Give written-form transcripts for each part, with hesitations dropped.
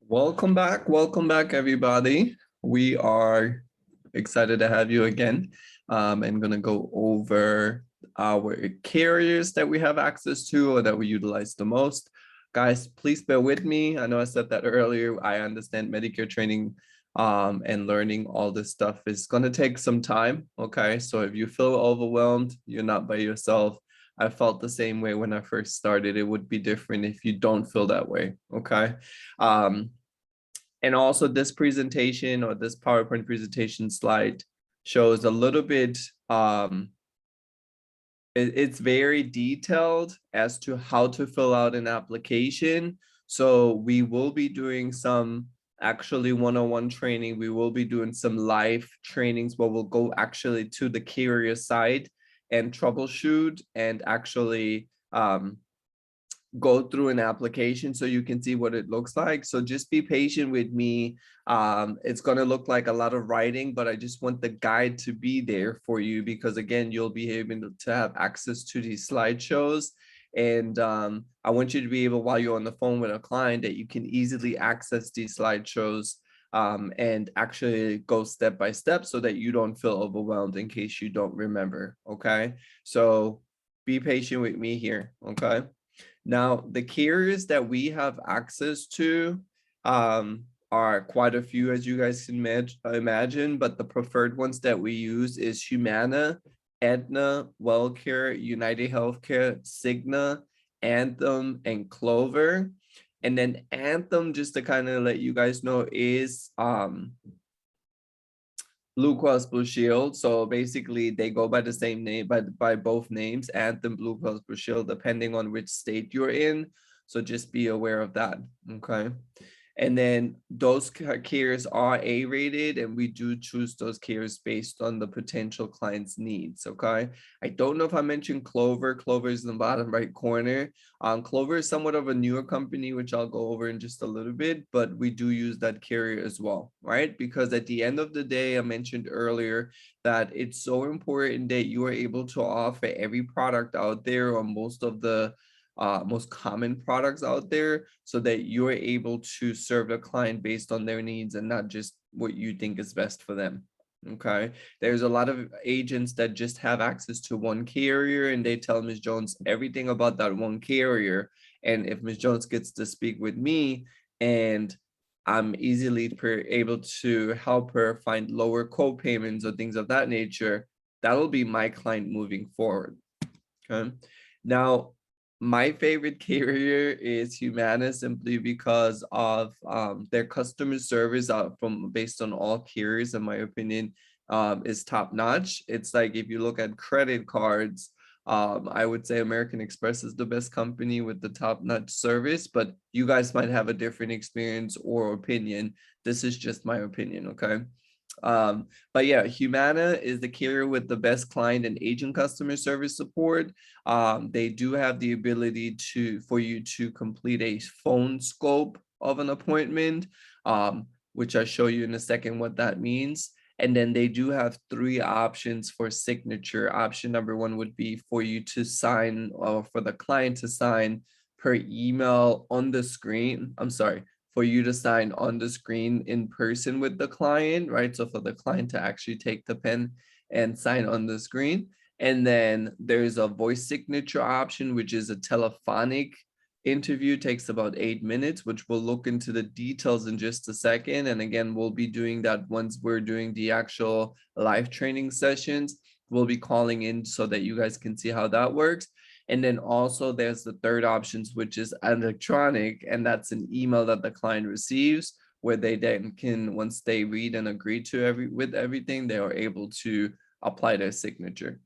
Welcome back, everybody. We are excited to have you again. And gonna go over our carriers that we have access to or that we utilize the most. Guys, please bear with me. I know I said that earlier. I understand Medicare training and learning all this stuff is gonna take some time. Okay, so if you feel overwhelmed, you're not by yourself. I felt the same way when I first started. It would be different if you don't feel that way. Okay. Um, and also this presentation or this PowerPoint presentation slide shows a little bit, it's very detailed as to how to fill out an application. So we will be doing some actually one-on-one training. We will be doing some live trainings where we'll go actually to the carrier side and troubleshoot and actually go through an application so you can see what it looks like. So just be patient with me. It's going to look like a lot of writing, but I just want the guide to be there for you because again, you'll be able to have access to these slideshows. And I want you to be able, while you're on the phone with a client, that you can easily access these slideshows and actually go step by step so that you don't feel overwhelmed in case you don't remember. Okay. So be patient with me here. Okay. Now, the carriers that we have access to are quite a few, as you guys can imagine, but the preferred ones that we use is Humana, Aetna, WellCare, United Healthcare, Cigna, Anthem, and Clover. And then Anthem, just to kind of let you guys know, is Blue Cross Blue Shield. So basically they go by the same name, by both names, Anthem, Blue Cross Blue Shield, depending on which state you're in. So just be aware of that, okay? And then those carriers are A-rated, and we do choose those carriers based on the potential client's needs, okay? I don't know if I mentioned Clover. Clover is in the bottom right corner. Clover is somewhat of a newer company, which I'll go over in just a little bit, but we do use that carrier as well, right? Because at the end of the day, I mentioned earlier that it's so important that you are able to offer every product out there or most of the most common products out there so that you're able to serve the client based on their needs and not just what you think is best for them. Okay. There's a lot of agents that just have access to one carrier and they tell Ms. Jones everything about that one carrier. And if Ms. Jones gets to speak with me and I'm easily able to help her find lower co-payments or things of that nature, that'll be my client moving forward. Okay. Now, my favorite carrier is Humana simply because of their customer service from based on all carriers, in my opinion, is top notch. It's like if you look at credit cards, I would say American Express is the best company with the top notch service, but you guys might have a different experience or opinion. This is just my opinion, okay? But yeah, Humana is the carrier with the best client and agent customer service support. They do have the ability for you to complete a phone scope of an appointment, which I'll show you in a second what that means. And then they do have 3 options for signature. Option number 1 would be for you to sign or for the client to sign per email on the screen. I'm sorry, for you to sign on the screen in person with the client, right? So for the client to actually take the pen and sign on the screen. And then there's a voice signature option, which is a telephonic interview, takes about 8 minutes, which we'll look into the details in just a second. And again, we'll be doing that once we're doing the actual live training sessions. We'll be calling in so that you guys can see how that works. And then also there's the third options, which is electronic, and that's an email that the client receives where they then can, once they read and agree to with everything, they are able to apply their signature.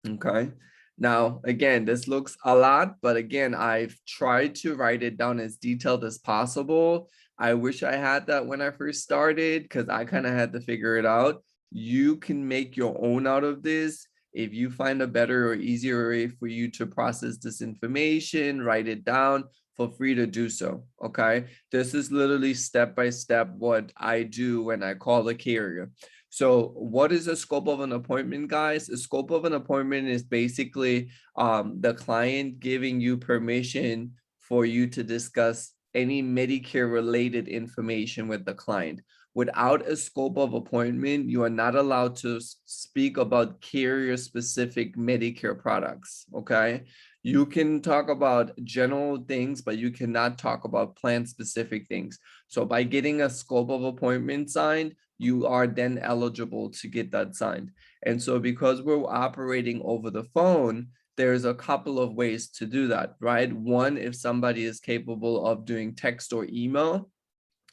Okay. Now, again, this looks a lot, but again, I've tried to write it down as detailed as possible. I wish I had that when I first started because I kind of had to figure it out. You can make your own out of this. If you find a better or easier way for you to process this information, write it down, feel free to do so, okay? This is literally step by step what I do when I call a carrier. So what is the scope of an appointment, guys? The scope of an appointment is basically the client giving you permission for you to discuss any Medicare related information with the client. Without a scope of appointment, you are not allowed to speak about carrier specific Medicare products, okay? You can talk about general things, but you cannot talk about plan specific things. So by getting a scope of appointment signed, you are then eligible to get that signed. And so because we're operating over the phone, there's a couple of ways to do that, right? One, if somebody is capable of doing text or email,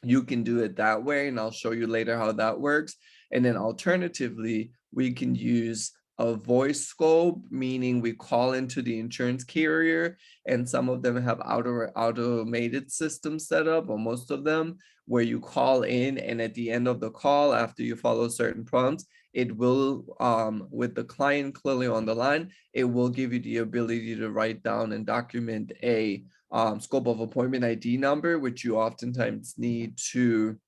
you can do it that way, and I'll show you later how that works. And then alternatively, we can use a voice scope, meaning we call into the insurance carrier, and some of them have automated systems set up, or most of them, where you call in, and at the end of the call, after you follow certain prompts, it will, with the client clearly on the line, it will give you the ability to write down and document a scope of appointment ID number, which you oftentimes need to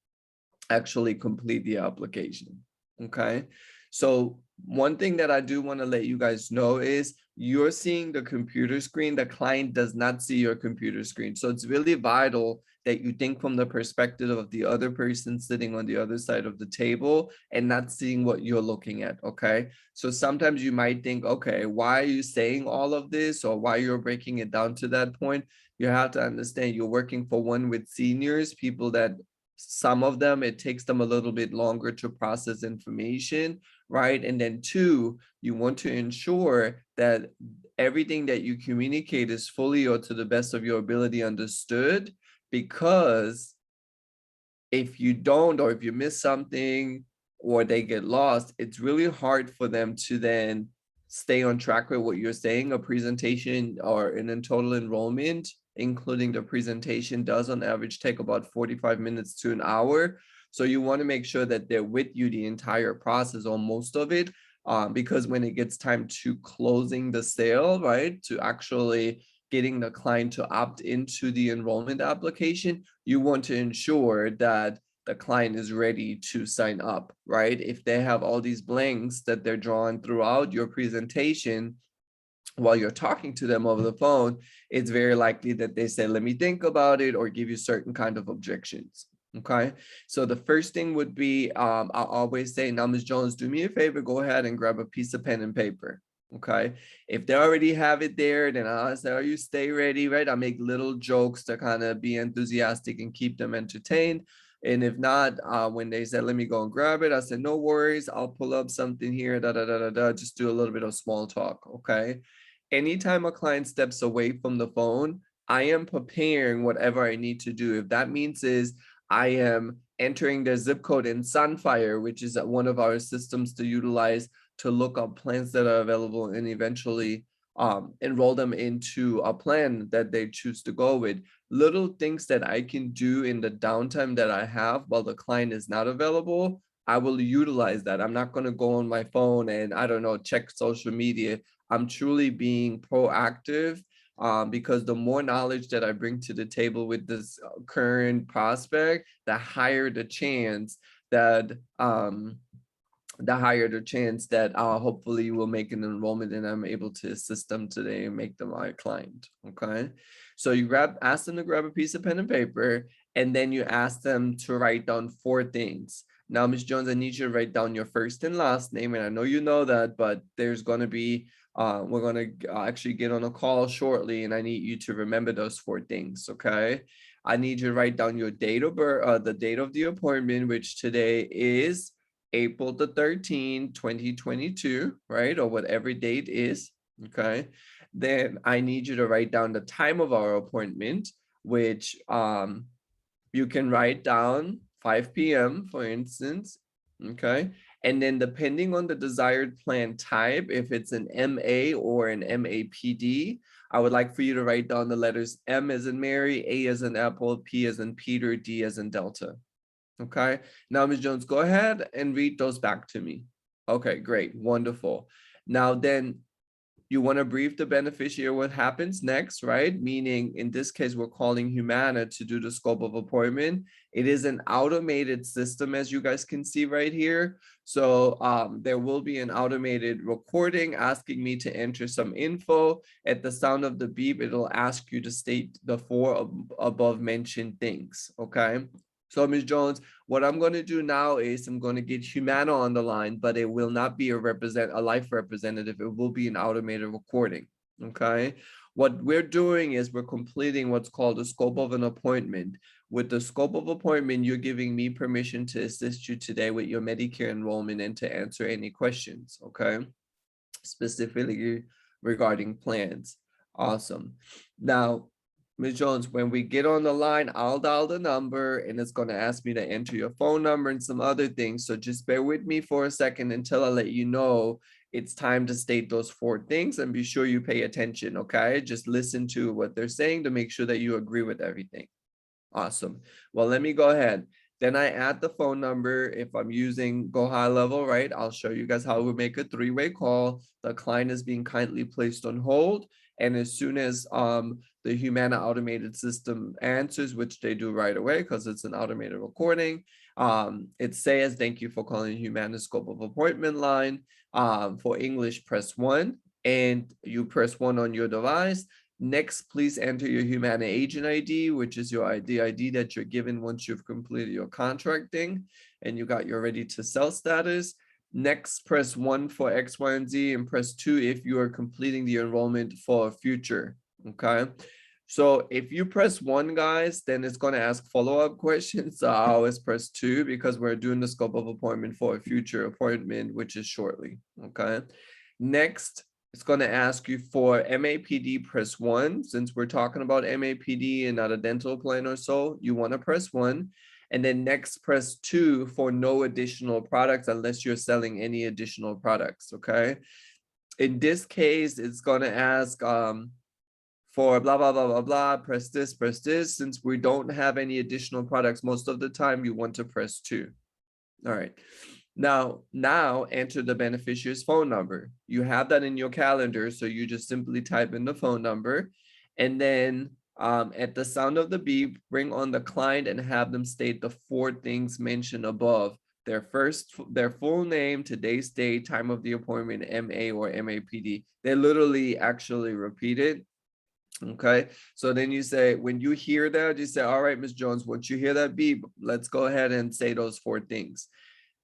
actually complete the application. Okay. So one thing that I do want to let you guys know is you're seeing the computer screen. The client does not see your computer screen. So it's really vital that you think from the perspective of the other person sitting on the other side of the table and not seeing what you're looking at. Okay. So sometimes you might think, okay, why are you saying all of this, or why you're breaking it down to that point? You have to understand you're working for one with seniors, people that some of them, it takes them a little bit longer to process information, right? And then two, you want to ensure that everything that you communicate is fully or to the best of your ability understood, because if you don't, or if you miss something or they get lost, it's really hard for them to then stay on track with what you're saying. A presentation or in total enrollment, including the presentation, does on average take about 45 minutes to an hour. So you want to make sure that they're with you the entire process or most of it, because when it gets time to closing the sale, right, to actually getting the client to opt into the enrollment application, you want to ensure that the client is ready to sign up, right? If they have all these blanks that they're drawing throughout your presentation while you're talking to them over the phone, it's very likely that they say, let me think about it, or give you certain kind of objections. Okay, so the first thing would be, I'll always say, now, Ms. Jones, do me a favor, go ahead and grab a piece of pen and paper. Okay, if they already have it there, then I'll say, are you stay ready, right? I make little jokes to kind of be enthusiastic and keep them entertained. And if not, when they said, let me go and grab it, I said, no worries, I'll pull up something here, just do a little bit of small talk, okay? Anytime a client steps away from the phone, I am preparing whatever I need to do. If that means is I am entering their zip code in Sunfire, which is one of our systems to utilize to look up plans that are available and eventually enroll them into a plan that they choose to go with. Little things that I can do in the downtime that I have while the client is not available, I will utilize that. I'm not going to go on my phone and, I don't know, check social media. I'm truly being proactive, because the more knowledge that I bring to the table with this current prospect, the higher the chance that hopefully you will make an enrollment and I'm able to assist them today and make them my client. Okay, so you ask them to grab a piece of pen and paper, and then you ask them to write down 4 things. Now, Ms. Jones, I need you to write down your first and last name, and I know you know that, but there's going to be we're going to actually get on a call shortly, and I need you to remember those 4 things. Okay, I need you to write down your date of birth, the date of the appointment, which today is April the 13th, 2022, right? Or whatever date is, okay? Then I need you to write down the time of our appointment, which you can write down 5 p.m., for instance, okay? And then depending on the desired plan type, if it's an MA or an MAPD, I would like for you to write down the letters M as in Mary, A as in Apple, P as in Peter, D as in Delta. Okay, now Ms. Jones, go ahead and read those back to me. Okay, great, wonderful. Now then, You want to brief the beneficiary what happens next, right? Meaning in this case, we're calling Humana to do the scope of appointment. It is an automated system, as you guys can see right here. So there will be an automated recording asking me to enter some info. At the sound of the beep, it'll ask you to state the four above mentioned things, okay? So Ms. Jones, what I'm going to do now is I'm going to get Humana on the line, but it will not be a life representative. It will be an automated recording, okay? What we're doing is we're completing what's called a scope of an appointment. With the scope of appointment, you're giving me permission to assist you today with your Medicare enrollment and to answer any questions, okay? Specifically regarding plans. Awesome. Now, Ms. Jones, when we get on the line, I'll dial the number and it's going to ask me to enter your phone number and some other things. So just bear with me for a second until I let you know it's time to state those four things, and be sure you pay attention, okay? Just listen to what they're saying to make sure that you agree with everything. Awesome. Well, let me go ahead. Then I add the phone number. If I'm using Go High Level, right, I'll show you guys how we make a three-way call. The client is being kindly placed on hold. And as soon as the Humana automated system answers, which they do right away because it's an automated recording, it says, thank you for calling Humana scope of appointment line. For English, press 1, and you press 1 on your device. Next, please enter your Humana agent ID, which is your ID that you're given once you've completed your contracting and you got your ready to sell status. Next, press 1 for X, Y, and Z, and press 2 if you are completing the enrollment for a future, okay? So if you press 1, guys, then it's going to ask follow-up questions. So I always press 2 because we're doing the scope of appointment for a future appointment, which is shortly, okay? Next, it's going to ask you for MAPD, press 1. Since we're talking about MAPD and not a dental plan or so, you want to press 1. And then next, press 2 for no additional products unless you're selling any additional products, okay? In this case, it's going to ask for blah, blah, blah, blah, blah, press this, press this. Since we don't have any additional products, most of the time you want to press 2. All right. Now enter the beneficiary's phone number. You have that in your calendar, so you just simply type in the phone number, and then at the sound of the beep, bring on the client and have them state the 4 things mentioned above. Their full name, today's date, time of the appointment, MA or MAPD. They literally actually repeat it. Okay, so then you say, when you hear that, you say, all right, Ms. Jones, once you hear that beep, let's go ahead and say those 4 things.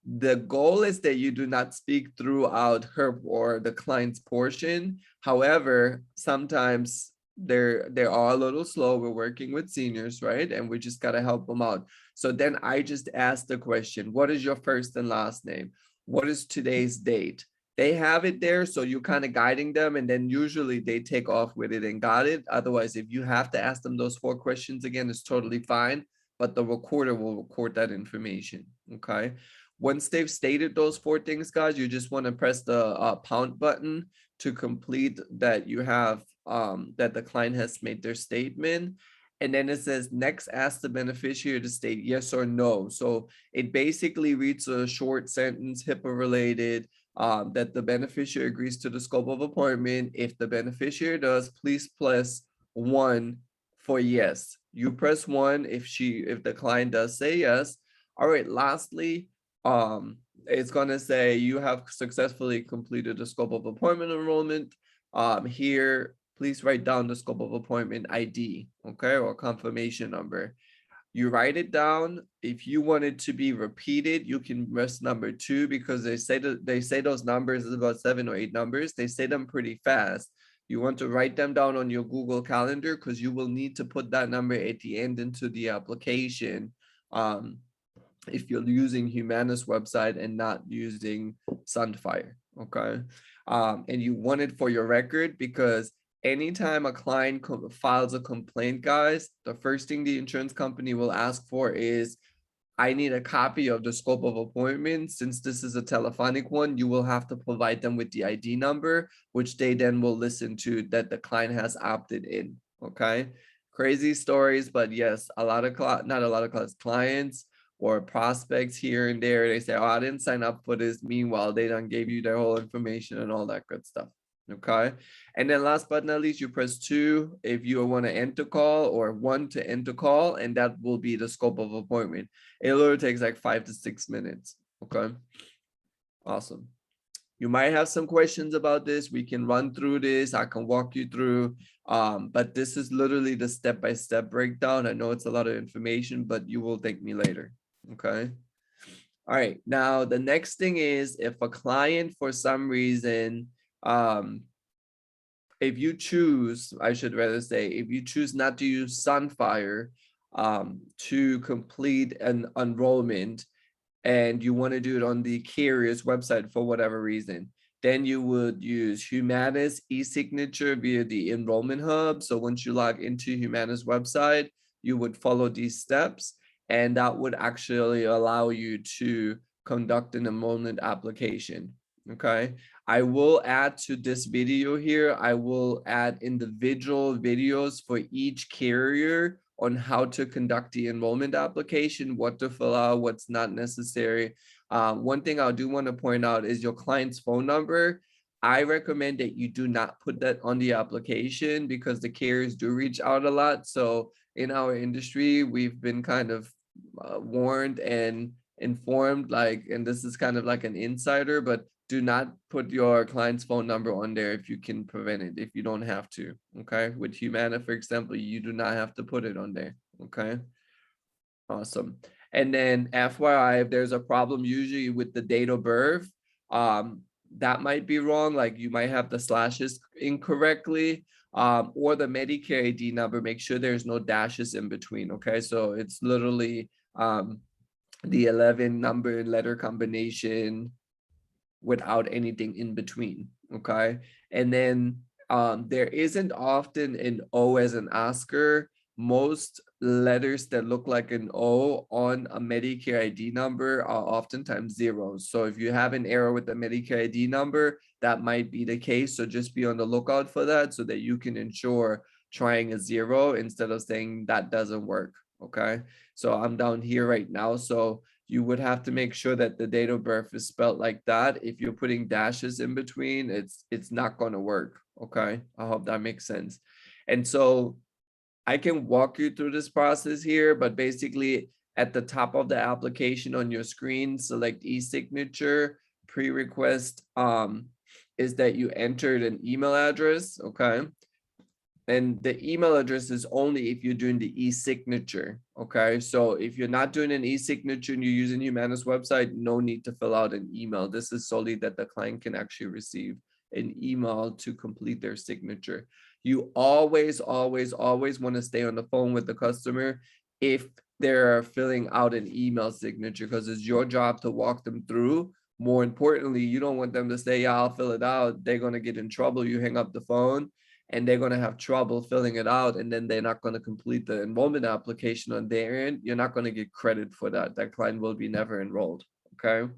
The goal is that you do not speak throughout her or the client's portion. However, sometimes they are a little slow. We're working with seniors, right? And we just got to help them out. So then I just ask the question, what is your first and last name? What is today's date? They have it there, so you're kind of guiding them, and then usually they take off with it and got it. Otherwise, if you have to ask them those 4 questions again, it's totally fine, but the recorder will record that information, okay? Once they've stated those 4 things, guys, you just want to press the pound button to complete that you have, that the client has made their statement. And then it says, next, ask the beneficiary to state yes or no. So it basically reads a short sentence, HIPAA related, that the beneficiary agrees to the scope of appointment. If the beneficiary does, please press 1 for yes. You press 1 if the client does say yes. All right, lastly, it's going to say you have successfully completed the scope of appointment enrollment. Here, please write down the scope of appointment ID, okay, or confirmation number. You write it down. If you want it to be repeated, you can press number 2, because they say those numbers is about 7 or 8 numbers. They say them pretty fast. You want to write them down on your Google Calendar, because you will need to put that number at the end into the application. If you're using Humana's website and not using Sunfire, okay? And you want it for your record, because anytime a client files a complaint, guys, the first thing the insurance company will ask for is, I need a copy of the scope of appointment. Since this is a telephonic one, you will have to provide them with the ID number, which they then will listen to that the client has opted in, okay? Crazy stories, but yes, not a lot of clients or prospects here and there, they say, oh, I didn't sign up for this. Meanwhile, they done gave you their whole information and all that good stuff, Okay. And then last but not least, you press 2 if you want to end the call, or 1 to end the call, and that will be the scope of appointment. It literally takes like 5 to 6 minutes. Okay. Awesome. You might have some questions about this. We can run through this. I can walk you through. But this is literally the step-by-step breakdown. I know it's a lot of information, but you will thank me later. Okay. All right. Now, the next thing is, if a client for some reason, if you choose, I should rather say, if you choose not to use Sunfire to complete an enrollment, and you want to do it on the carrier's website for whatever reason, then you would use Humana's e-signature via the enrollment hub. So once you log into Humana's website, you would follow these steps, and that would actually allow you to conduct an enrollment application. Okay. I will add to this video here, I will add individual videos for each carrier on how to conduct the enrollment application, what to fill out, what's not necessary. One thing I do want to point out is your client's phone number. I recommend that you do not put that on the application, because the carriers do reach out a lot. So in our industry, we've been kind of warned and informed, like, and this is kind of like an insider, but do not put your client's phone number on there if you can prevent it, if you don't have to. Okay. With Humana, for example, you do not have to put it on there. Okay. Awesome. And then FYI, if there's a problem usually with the date of birth, that might be wrong. Like you might have the slashes incorrectly, or the Medicare ID number, make sure there's no dashes in between. Okay. So it's literally the 11 number and letter combination without anything in between. Okay. And then there isn't often an O as an Oscar. Most letters that look like an O on a Medicare ID number are oftentimes zeros. So if you have an error with the Medicare ID number, that might be the case. So just be on the lookout for that, so that you can ensure trying a 0 instead of saying that doesn't work. Okay. So I'm down here right now. So you would have to make sure that the date of birth is spelled like that. If you're putting dashes in between, it's not going to work. Okay. I hope that makes sense. And so I can walk you through this process here, but basically at the top of the application on your screen, select e-signature. Pre-request is that you entered an email address. Okay. And the email address is only if you're doing the e-signature. Okay. So if you're not doing an e-signature and you're using Humana's website, no need to fill out an email. This is solely that the client can actually receive an email to complete their signature. You always, always, always want to stay on the phone with the customer if they're filling out an email signature, because it's your job to walk them through. More importantly, you don't want them to say, yeah, I'll fill it out. They're going to get in trouble. You hang up the phone and they're going to have trouble filling it out, and then they're not going to complete the enrollment application on their end. You're not going to get credit for that. That client will be never enrolled. Okay.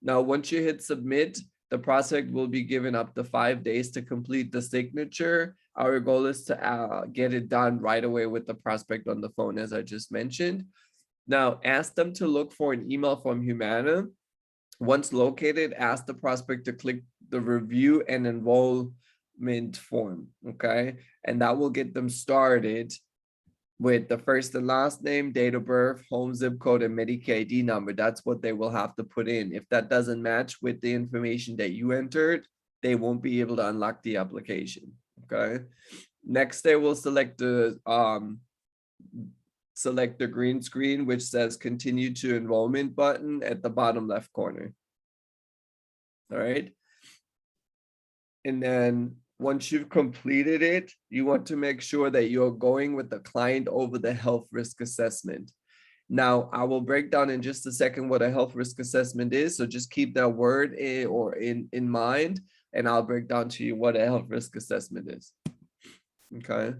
Now, once you hit submit, the prospect will be given up to 5 days to complete the signature. Our goal is to get it done right away with the prospect on the phone, as I just mentioned. Now, ask them to look for an email from Humana. Once located, ask the prospect to click the review and enrollment form. Okay. And that will get them started with the first and last name, date of birth, home zip code, and Medicare ID number. That's what they will have to put in. If that doesn't match with the information that you entered, they won't be able to unlock the application. Okay. Next, they will select the green screen, which says continue to enrollment button at the bottom left corner. All right. And then once you've completed it, you want to make sure that you're going with the client over the health risk assessment. Now, I will break down in just a second what a health risk assessment is. So just keep that word in mind, and I'll break down to you what a health risk assessment is. Okay.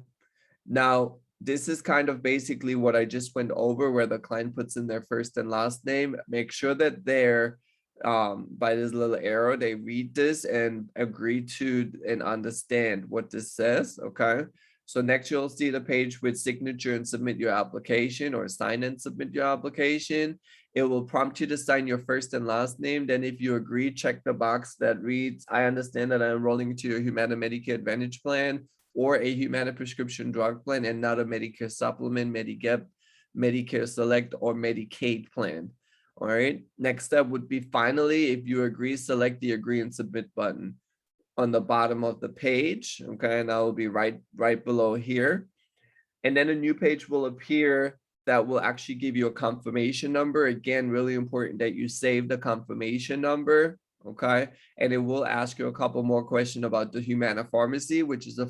Now, this is kind of basically what I just went over, where the client puts in their first and last name. Make sure that they're by this little arrow, they read this and agree to and understand what this says. Okay. So next you'll see the page with signature and submit your application, or sign and submit your application. It will prompt you to sign your first and last name. Then if you agree, check the box that reads, I understand that I'm enrolling into your Humana Medicare Advantage plan or a Humana prescription drug plan and not a Medicare supplement, Medigap, Medicare Select, or Medicaid plan. All right. Next step would be, finally, if you agree, select the agree and submit button on the bottom of the page. Okay, and that will be right below here. And then a new page will appear that will actually give you a confirmation number. Again, really important that you save the confirmation number. Okay, and it will ask you a couple more questions about the Humana pharmacy, which is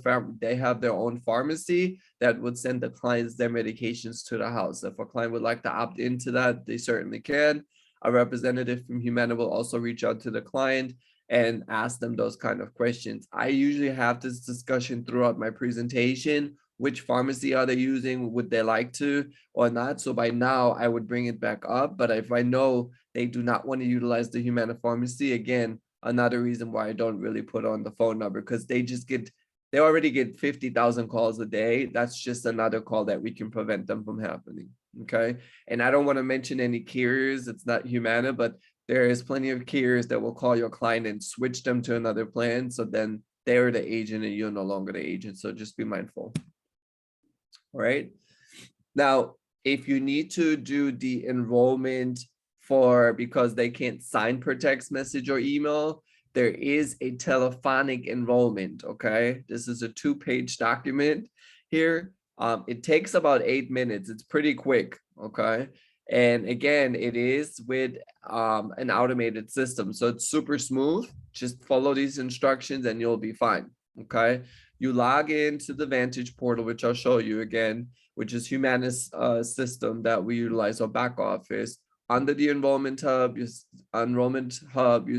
they have their own pharmacy that would send the clients their medications to the house. If a client would like to opt into that, they certainly can. A representative from Humana will also reach out to the client and ask them those kind of questions. I usually have this discussion throughout my presentation. Which pharmacy are they using? Would they like to or not? So by now I would bring it back up. But if I know they do not want to utilize the Humana pharmacy, again, another reason why I don't really put on the phone number, because they already get 50,000 calls a day. That's just another call that we can prevent them from happening. Okay. And I don't want to mention any carriers. It's not Humana, but there is plenty of carriers that will call your client and switch them to another plan. So then they're the agent and you're no longer the agent. So just be mindful. All right. Now, if you need to do the enrollment because they can't sign per text message or email, there is a telephonic enrollment. Okay. This is a 2-page document here. It takes about 8 minutes. It's pretty quick. Okay. And again, it is with an automated system. So it's super smooth. Just follow these instructions and you'll be fine. Okay. You log into the Vantage portal, which I'll show you again, which is Humana's system that we utilize, our back office. Under the Enrollment Hub, you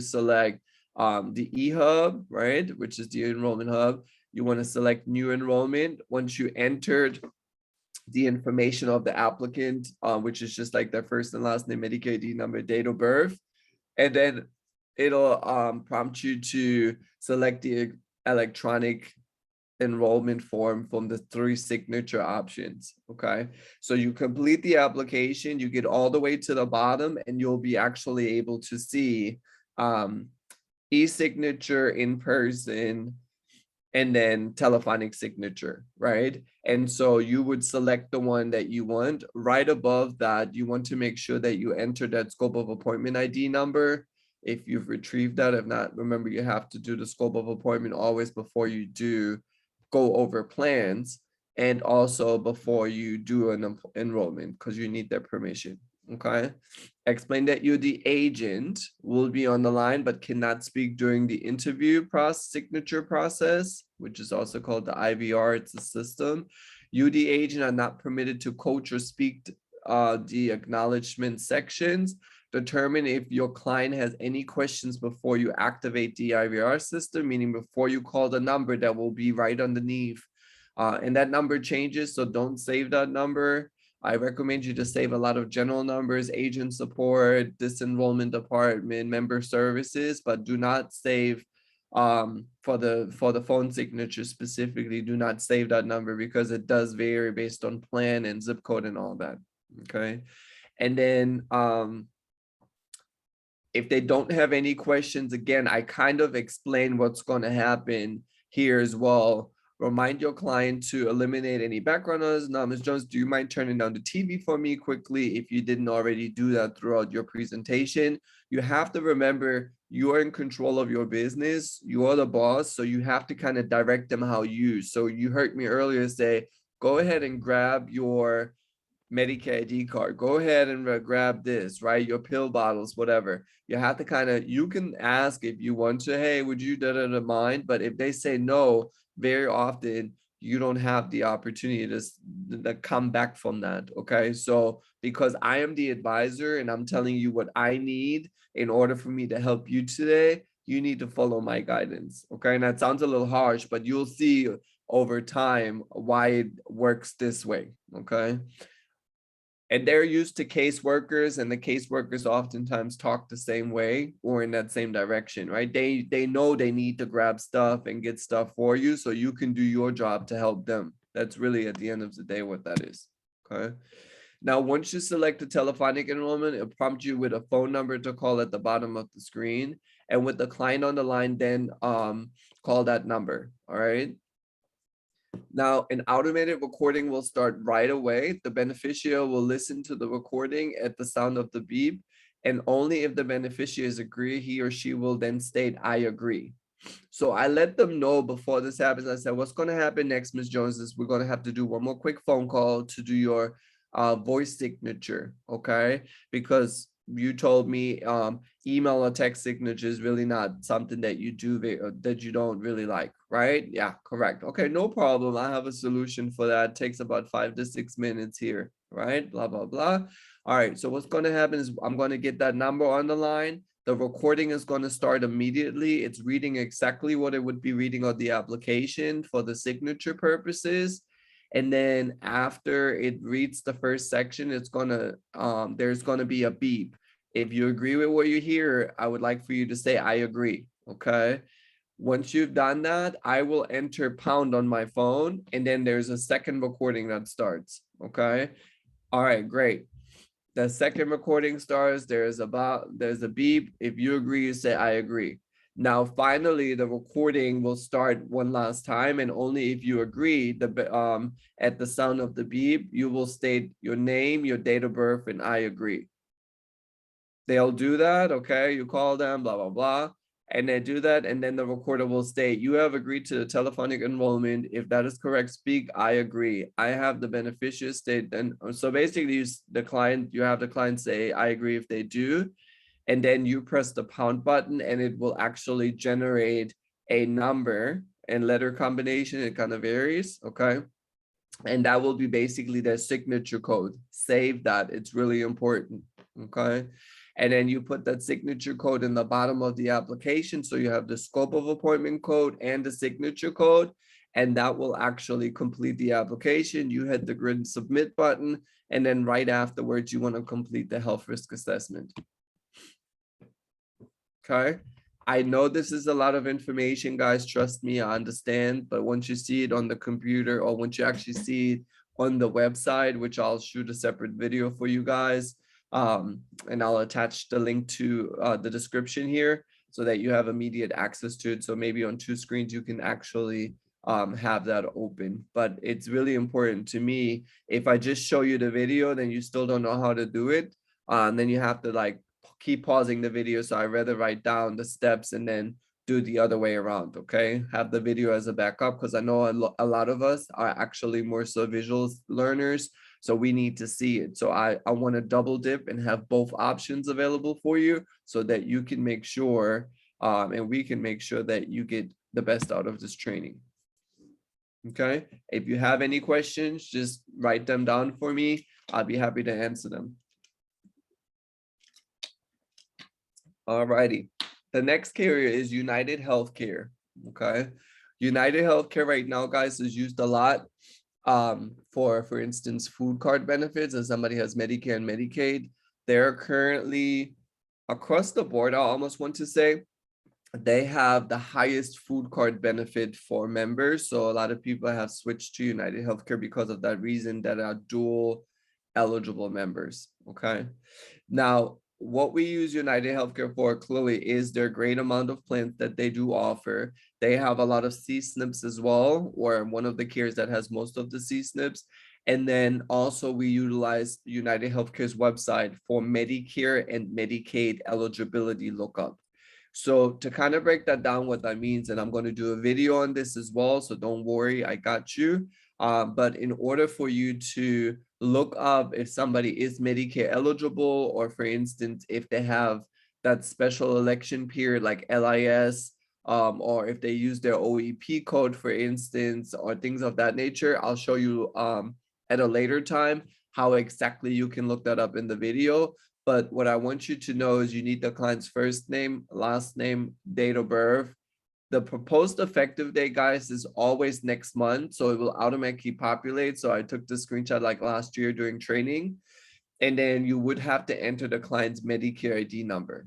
select the eHub, right, which is the Enrollment Hub. You want to select New Enrollment. Once you entered the information of the applicant, which is just like their first and last name, Medicare ID number, date of birth, and then it'll prompt you to select the electronic enrollment form from the 3 signature options. Okay, so you complete the application, you get all the way to the bottom, and you'll be actually able to see e-signature, in person, and then telephonic signature, right? And so you would select the one that you want. Right above that, you want to make sure that you enter that scope of appointment ID number. If you've retrieved that, if not, remember you have to do the scope of appointment always before you do go over plans, and also before you do an enrollment, because you need their permission. Okay. Explain that you're the agent, will be on the line, but cannot speak during the interview signature process, which is also called the IVR. It's a system. You, the agent, are not permitted to coach or speak the acknowledgement sections. Determine if your client has any questions before you activate the IVR system, meaning before you call the number that will be right underneath. And that number changes, so don't save that number. I recommend you to save a lot of general numbers, agent support, disenrollment department, member services, but do not save for the phone signature specifically. Do not save that number because it does vary based on plan and zip code and all that. Okay. And then if they don't have any questions, again, I kind of explain what's going to happen here as well. Remind your client to eliminate any background noise. Now, Ms. Jones, do you mind turning down the TV for me quickly if you didn't already do that throughout your presentation? You have to remember you are in control of your business. You are the boss, so you have to kind of direct them how you use. So you heard me earlier say, go ahead and grab your Medicare ID card. Go ahead and grab this, right? Your pill bottles, whatever. You have to you can ask if you want to, hey, would you mind? But if they say no, very often you don't have the opportunity to come back from that. Okay. So because I am the advisor and I'm telling you what I need in order for me to help you today, you need to follow my guidance. Okay. And that sounds a little harsh, but you'll see over time why it works this way. Okay. And they're used to caseworkers, and the caseworkers oftentimes talk the same way or in that same direction, right? They know they need to grab stuff and get stuff for you so you can do your job to help them. That's really at the end of the day what that is. Okay. Now, once you select the telephonic enrollment, it'll prompt you with a phone number to call at the bottom of the screen. And with the client on the line, then call that number. All right. Now, an automated recording will start right away. The beneficiary will listen to the recording at the sound of the beep. And only if the beneficiaries agree, he or she will then state, I agree. So I let them know before this happens. I said, what's going to happen next, Ms. Jones, is we're going to have to do one more quick phone call to do your voice signature, okay? Because you told me email or text signature is really not something that you do that you don't really like, right? Yeah, correct. Okay, no problem. I have a solution for that. It takes about 5 to 6 minutes here, right? Blah, blah, blah. All right, so what's going to happen is I'm going to get that number on the line. The recording is going to start immediately. It's reading exactly what it would be reading on the application for the signature purposes. And then after it reads the first section, it's gonna there's gonna be a beep. If you agree with what you hear, I would like for you to say, I agree, okay? Once you've done that, I will enter pound on my phone, and then there's a second recording that starts, okay? All right, great. The second recording starts, there's a beep. If you agree, you say, I agree. Now, finally, the recording will start one last time, and only if you agree, at the sound of the beep, you will state your name, your date of birth, and I agree. They'll do that, okay? You call them, blah, blah, blah, and they do that, and then the recorder will state, you have agreed to the telephonic enrollment. If that is correct, speak, I agree. I have the beneficiary state, and so basically you have the client say, I agree if they do, and then you press the pound button and it will actually generate a number and letter combination. It kind of varies, okay? And that will be basically their signature code. Save that, it's really important, okay? And then you put that signature code in the bottom of the application. So you have the scope of appointment code and the signature code, and that will actually complete the application. You hit the grid submit button, and then right afterwards, you want to complete the health risk assessment. Okay, I know this is a lot of information, guys. Trust me, I understand. But once you see it on the computer, or once you actually see it on the website, which I'll shoot a separate video for you guys, and I'll attach the link to the description here so that you have immediate access to it. So maybe on 2 screens, you can actually have that open. But it's really important to me. If I just show you the video, then you still don't know how to do it. And then you have to like keep pausing the video. So I rather write down the steps and then do the other way around, okay? Have the video as a backup, because I know a lot of us are actually more so visual learners. So we need to see it. So I want to double dip and have both options available for you so that you can make sure and we can make sure that you get the best out of this training. Okay, if you have any questions, just write them down for me. I'll be happy to answer them. All righty. The next carrier is United Healthcare. Okay. United Healthcare right now, guys, is used a lot for instance, food card benefits. As somebody has Medicare and Medicaid, they're currently across the board, I almost want to say, they have the highest food card benefit for members. So a lot of people have switched to United Healthcare because of that reason, that are dual eligible members. Okay. Now, what we use United Healthcare for clearly is their great amount of plans that they do offer. They have a lot of C-SNPs as well, or one of the carriers that has most of the C-SNPs. And then also we utilize United Healthcare's website for Medicare and Medicaid eligibility lookup. So to kind of break that down, what that means, and I'm going to do a video on this as well, so don't worry, I got you. But in order for you to look up if somebody is Medicare eligible, or for instance, if they have that special election period like LIS, or if they use their OEP code, for instance, or things of that nature, I'll show you at a later time how exactly you can look that up in the video. But what I want you to know is you need the client's first name, last name, date of birth. The proposed effective date, guys, is always next month, so it will automatically populate. So I took the screenshot like last year during training, and then you would have to enter the client's Medicare ID number,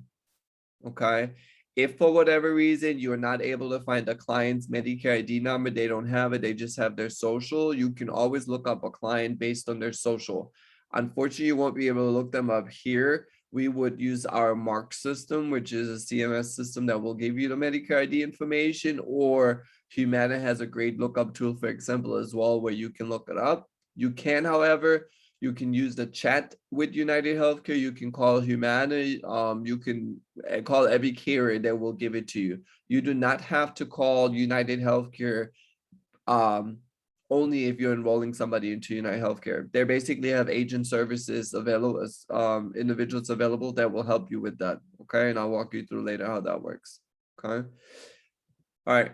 okay? If for whatever reason you're not able to find a client's Medicare ID number, they don't have it, they just have their social, you can always look up a client based on their social. Unfortunately, you won't be able to look them up here. We would use our MARC system, which is a CMS system that will give you the Medicare ID information, or Humana has a great lookup tool, for example, as well, where you can look it up. You can, however, you can use the chat with United Healthcare. You can call Humana. You can call every carrier that will give it to you. You do not have to call United Healthcare only if you're enrolling somebody into United Healthcare. They basically have agent services available, individuals available that will help you with that. Okay, and I'll walk you through later how that works. Okay. All right.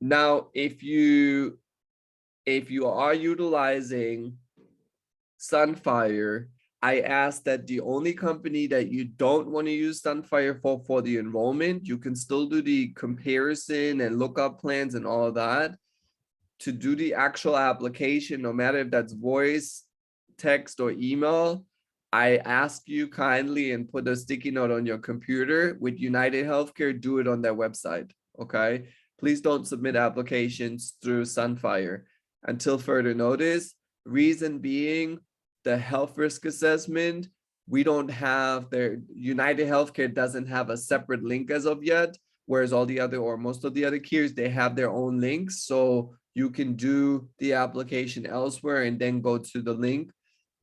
Now, if you are utilizing Sunfire, I ask that the only company that you don't want to use Sunfire for the enrollment, you can still do the comparison and lookup plans and all of that. To do the actual application, no matter if that's voice, text, or email, I ask you kindly and put a sticky note on your computer with United Healthcare, do it on their website, okay? Please don't submit applications through Sunfire until further notice. Reason being, the health risk assessment, we don't have their, United Healthcare doesn't have a separate link as of yet, whereas all the other, or most of the other carriers, they have their own links. So you can do the application elsewhere and then go to the link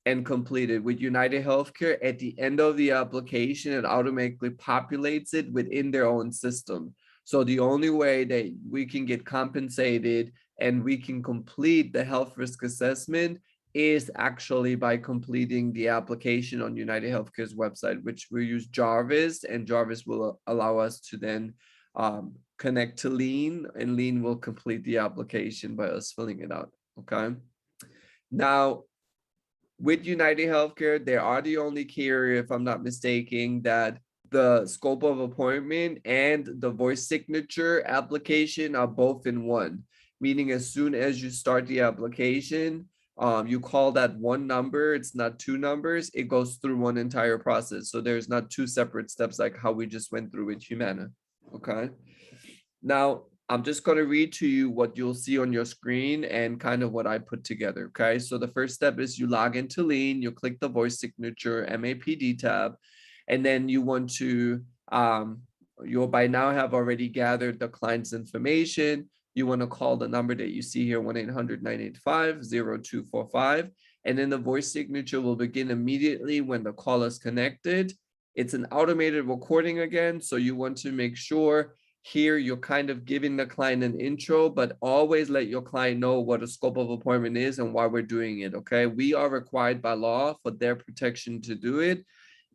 and complete it. With United Healthcare, at the end of the application, it automatically populates it within their own system. So the only way that we can get compensated and we can complete the health risk assessment is actually by completing the application on United Healthcare's website, which we use Jarvis, and Jarvis will allow us to then connect to Lean, and Lean will complete the application by us filling it out. Okay. Now, with United Healthcare, they are the only carrier, if I'm not mistaken, that the scope of appointment and the voice signature application are both in one. Meaning, as soon as you start the application, you call that one number. It's not two numbers. It goes through one entire process. So there's not two separate steps like how we just went through with Humana. Okay. Now, I'm just going to read to you what you'll see on your screen and kind of what I put together. Okay. So the first step is you log into Lean, you click the voice signature MAPD tab, and then you want to, you'll by now have already gathered the client's information. You want to call the number that you see here, 1-800-985-0245. And then the voice signature will begin immediately when the call is connected. It's an automated recording again. So you want to make sure here you're kind of giving the client an intro, but always let your client know what a scope of appointment is and why we're doing it. Okay. We are required by law for their protection to do it.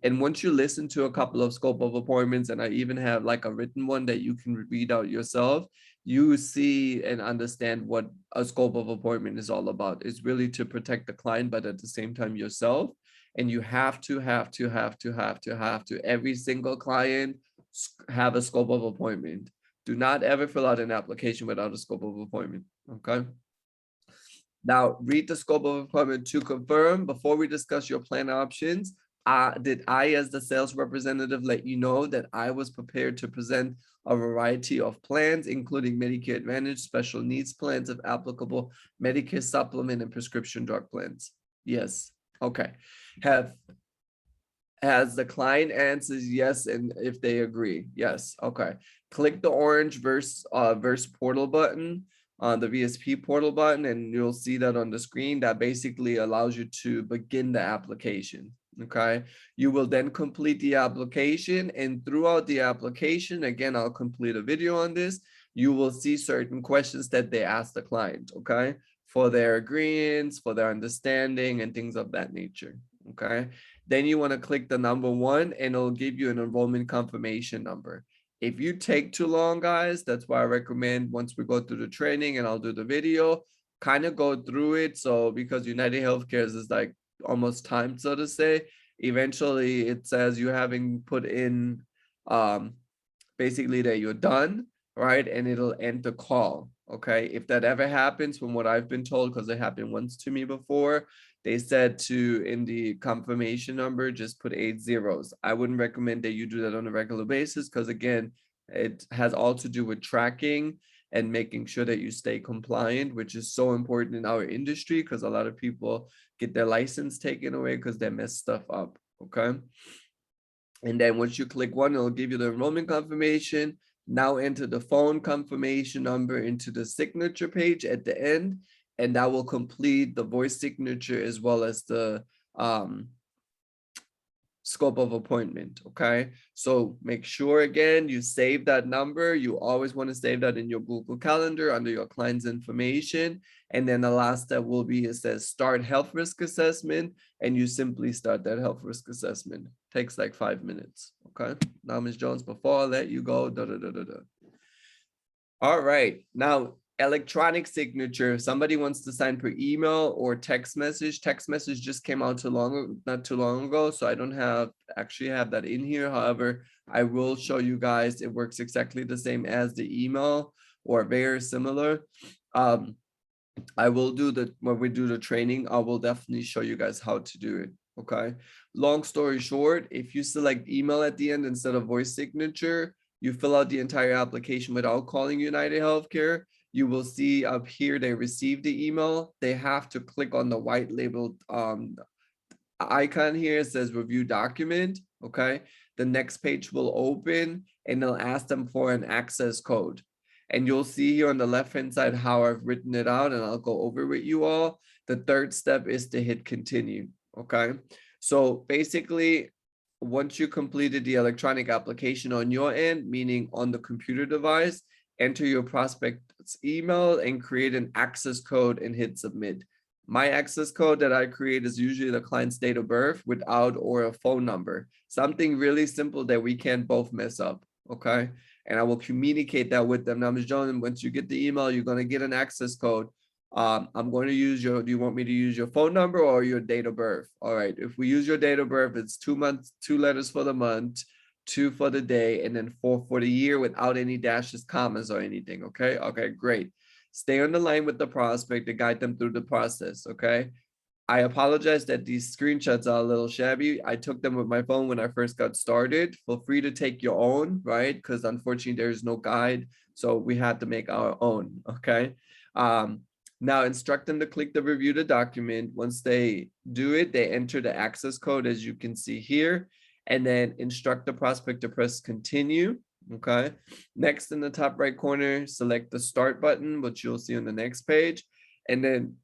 And once you listen to a couple of scope of appointments, and I even have like a written one that you can read out yourself, you see and understand what a scope of appointment is all about. It's really to protect the client, but at the same time yourself. And you have to every single client have a scope of appointment. Do not ever fill out an application without a scope of appointment. Okay. Now read the scope of appointment to confirm. Before we discuss your plan options, did I, as the sales representative, let you know that I was prepared to present a variety of plans, including Medicare Advantage, special needs plans, if applicable, Medicare supplement, and prescription drug plans? Yes. Okay. Has the client answers yes, and if they agree? Yes. Okay. Click the orange verse portal button on the VSP portal button, and you'll see that on the screen. That basically allows you to begin the application. Okay. You will then complete the application, and throughout the application, again, I'll complete a video on this. You will see certain questions that they ask the client. Okay. For their agreements, for their understanding, and things of that nature. Okay. Then you want to click the number 1, and it'll give you an enrollment confirmation number. If you take too long, guys, that's why I recommend once we go through the training and I'll do the video, kind of go through it. So because United Healthcare is like almost timed, so to say, eventually it says you having put in basically that you're done, right? And it'll end the call. Okay. If that ever happens, from what I've been told, because it happened once to me before, they said to, in the confirmation number, just put 8 zeros. I wouldn't recommend that you do that on a regular basis, because again, It has all to do with tracking and making sure that you stay compliant, which is so important in our industry because a lot of people get their license taken away because they mess stuff up. Okay. And then once you click one, it'll give you the enrollment confirmation. Now enter the phone confirmation number into the signature page at the end, and that will complete the voice signature as well as the scope of appointment. Okay, so make sure again you save that number. You always want to save that in your Google Calendar under your client's information. And then the last step will be, it says start health risk assessment, and you simply start that health risk assessment. Takes like 5 minutes. Okay, now Ms. Jones, before I let you go, all right, now electronic signature. If somebody wants to sign per email or text message just came out not too long ago, so I don't actually have that in here. However, I will show you guys it works exactly the same as the email or very similar. I will do when we do the training, I will definitely show you guys how to do it. Okay, long story short, if you select email at the end instead of voice signature, you fill out the entire application without calling United Healthcare. You will see up here they received the email. They have to click on the white labeled icon here. It says review document. Okay, the next page will open and they'll ask them for an access code. And you'll see here on the left hand side how I've written it out, and I'll go over with you all. The third step is to hit continue. Okay, so basically, once you completed the electronic application on your end, meaning on the computer device, enter your prospect's email and create an access code and hit submit. My access code that I create is usually the client's date of birth without or a phone number. Something really simple that we can't both mess up. Okay, and I will communicate that with them. Now, Ms. Jones, once you get the email, you're going to get an access code. I'm going to use do you want me to use your phone number or your date of birth? All right, if we use your date of birth, it's 2 months, 2 letters for the month, 2 for the day, and then 4 for the year without any dashes, commas, or anything. Okay, okay, great. Stay on the line with the prospect to guide them through the process. Okay, I apologize that these screenshots are a little shabby. I took them with my phone when I first got started. Feel free to take your own, right? Because unfortunately there's no guide, so we had to make our own. Okay. Now instruct them to click the review the document. Once they do it, they enter the access code as you can see here, and then instruct the prospect to press continue. Okay. Next, in the top right corner, select the start button, which you'll see on the next page, and then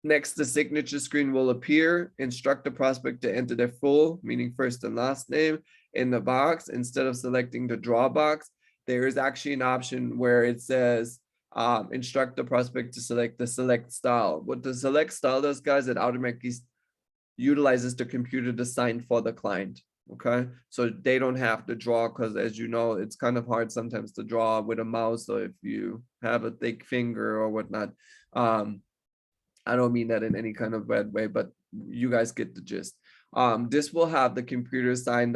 next, the signature screen will appear. Instruct the prospect to enter their full, meaning first and last name, in the box. Instead of selecting the draw box, there is actually an option where it says instruct the prospect to select the select style. What the select style does, guys, it automatically utilizes the computer to sign for the client. Okay, so they don't have to draw, because as you know, it's kind of hard sometimes to draw with a mouse. So if you have a thick finger or whatnot, I don't mean that in any kind of bad way, but you guys get the gist. This will have the computer sign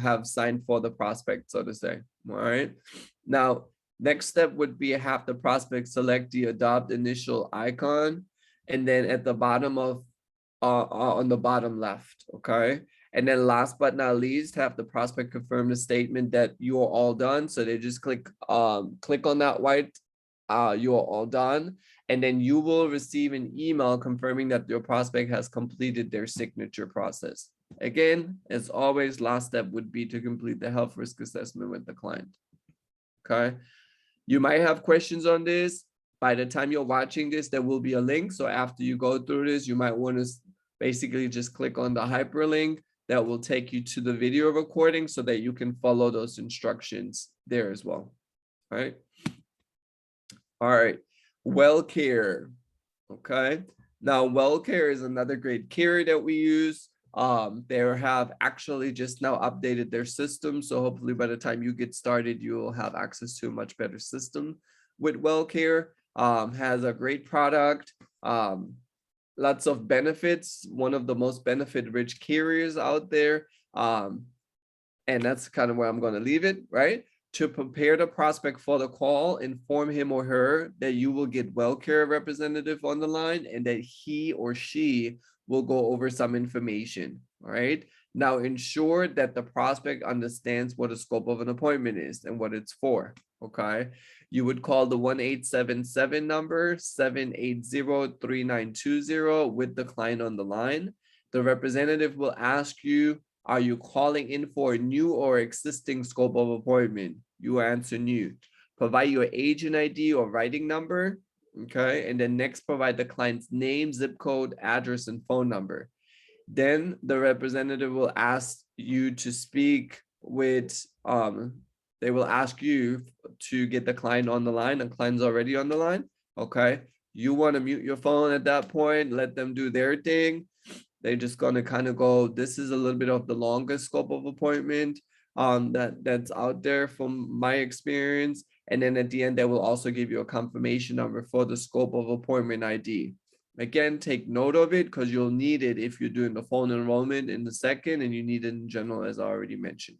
have signed for the prospect, so to say. All right. Now, next step would be have the prospect select the adopt initial icon, and then at the bottom of on the bottom left. Okay. And then last but not least, have the prospect confirm the statement that you are all done. So they just click on that white you are all done, and then you will receive an email confirming that your prospect has completed their signature process. Again, as always, last step would be to complete the health risk assessment with the client. Okay, you might have questions on this. By the time you're watching this, there will be a link. So after you go through this, you might want to basically just click on the hyperlink that will take you to the video recording so that you can follow those instructions there as well. All right. All right, WellCare. Okay, now WellCare is another great carrier that we use. They have actually just now updated their system, so hopefully by the time you get started, you'll have access to a much better system with WellCare. Has a great product, lots of benefits, one of the most benefit-rich carriers out there, and that's kind of where I'm going to leave it, right? To prepare the prospect for the call, inform him or her that you will get WellCare representative on the line and that he or she we'll go over some information. All right. Now ensure that the prospect understands what the scope of an appointment is and what it's for. Okay. You would call the 1-877 number 780-3920 with the client on the line. The representative will ask you, are you calling in for a new or existing scope of appointment? You answer new. Provide your agent ID or writing number. Okay. And then next, provide the client's name, zip code, address, and phone number. Then the representative will ask you to speak with, they will ask you to get the client on the line. The client's already on the line. Okay. You want to mute your phone at that point, let them do their thing. They're just going to kind of go, this is a little bit of the longest scope of appointment that's out there from my experience. And then at the end, they will also give you a confirmation number for the scope of appointment ID. Again, take note of it because you'll need it if you're doing the phone enrollment in the second, and you need it in general, as I already mentioned.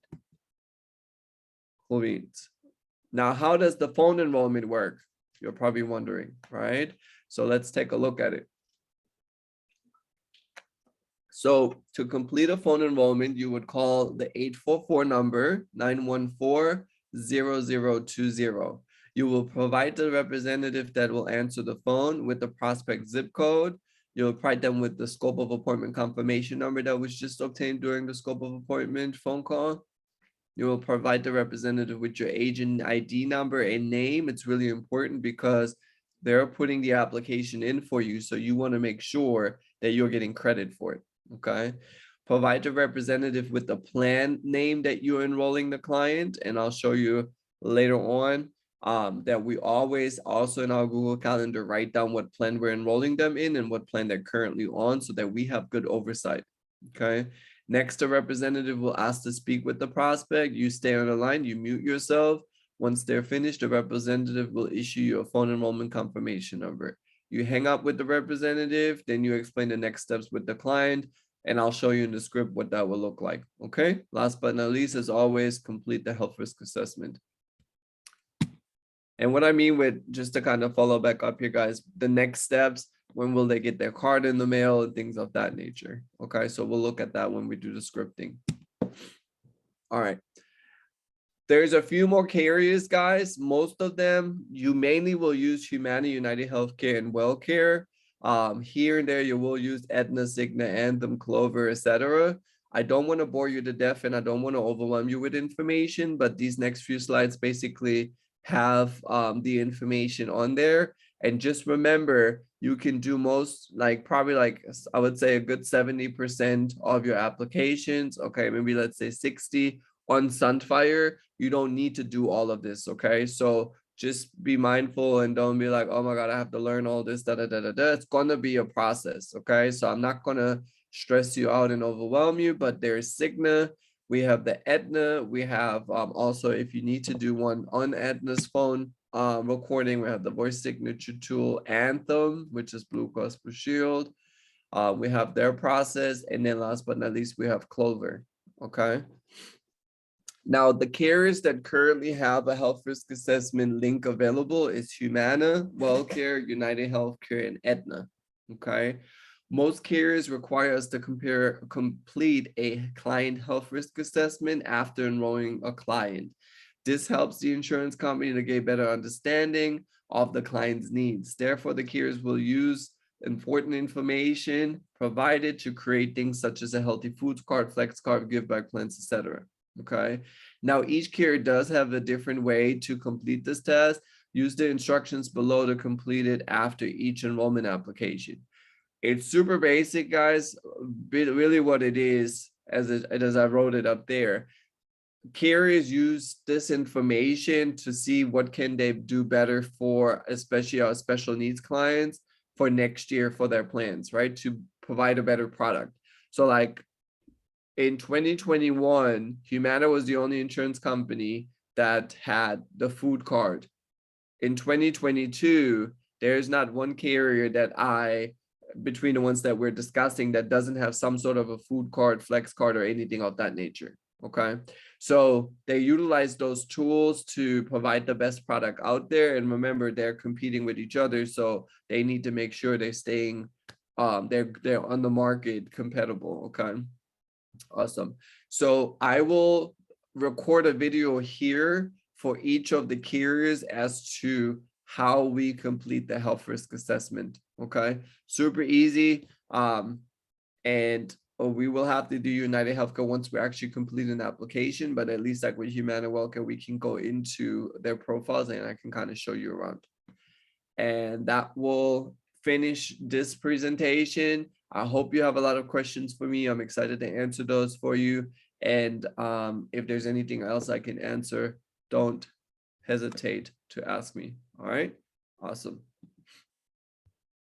Cool beans. Now, how does the phone enrollment work? You're probably wondering, right? So let's take a look at it. So to complete a phone enrollment, you would call the 844 number 914-0020. You will provide the representative that will answer the phone with the prospect zip code. You'll provide them with the scope of appointment confirmation number that was just obtained during the scope of appointment phone call. You will provide the representative with your agent ID number and name. It's really important because they're putting the application in for you. So you want to make sure that you're getting credit for it. Okay. Provide the representative with the plan name that you're enrolling the client. And I'll show you later on that we always also in our Google Calendar write down what plan we're enrolling them in and what plan they're currently on so that we have good oversight. Okay. Next, the representative will ask to speak with the prospect. You stay on the line, you mute yourself. Once they're finished, the representative will issue you a phone enrollment confirmation number. You hang up with the representative, then you explain the next steps with the client, and I'll show you in the script what that will look like. Okay. Last but not least, as always, complete the health risk assessment. And what I mean with, just to kind of follow back up here, guys, the next steps, when will they get their card in the mail and things of that nature. Okay, so we'll look at that when we do the scripting. All right. There's a few more carriers, guys. Most of them, you mainly will use Humana, United Healthcare, and WellCare. Here and there, you will use Aetna, Cigna, Anthem, Clover, etc. I don't want to bore you to death and I don't want to overwhelm you with information, but these next few slides basically have the information on there. And just remember, you can do most, like probably like, I would say a good 70% of your applications. Okay, maybe let's say 60 on Sunfire. You don't need to do all of this, okay? So just be mindful and don't be like, oh my God, I have to learn all this, da, da, da, da, da. It's gonna be a process, okay? So I'm not gonna stress you out and overwhelm you, but there's Cigna, we have the Aetna, we have also, if you need to do one on Aetna's phone recording, we have the voice signature tool Anthem, which is Blue Cross Blue Shield. We have their process, and then last but not least, we have Clover, okay? Now, the carriers that currently have a health risk assessment link available is Humana, WellCare, United Healthcare, and Aetna, okay? Most carriers require us to complete a client health risk assessment after enrolling a client. This helps the insurance company to get better understanding of the client's needs. Therefore, the carriers will use important information provided to create things such as a healthy foods card, flex card, give back plans, etc. Okay. Now, each carrier does have a different way to complete this test. Use the instructions below to complete it after each enrollment application. It's super basic, guys. Really what it is, as I wrote it up there, carriers use this information to see what can they do better for, especially our special needs clients for next year for their plans, right? To provide a better product. So like in 2021, Humana was the only insurance company that had the food card. In 2022, there's not one carrier that between the ones that we're discussing, that doesn't have some sort of a food card, flex card, or anything of that nature. Okay. So they utilize those tools to provide the best product out there. And remember, they're competing with each other. So they need to make sure they're staying they're on the market compatible. Okay, awesome. So I will record a video here for each of the carriers as to how we complete the health risk assessment. Okay, super easy. And we will have to do United Healthcare once we actually complete an application, but at least like with Humana Wellcare, we can go into their profiles and I can kind of show you around. And that will finish this presentation. I hope you have a lot of questions for me. I'm excited to answer those for you. And if there's anything else I can answer, don't hesitate to ask me. All right, awesome.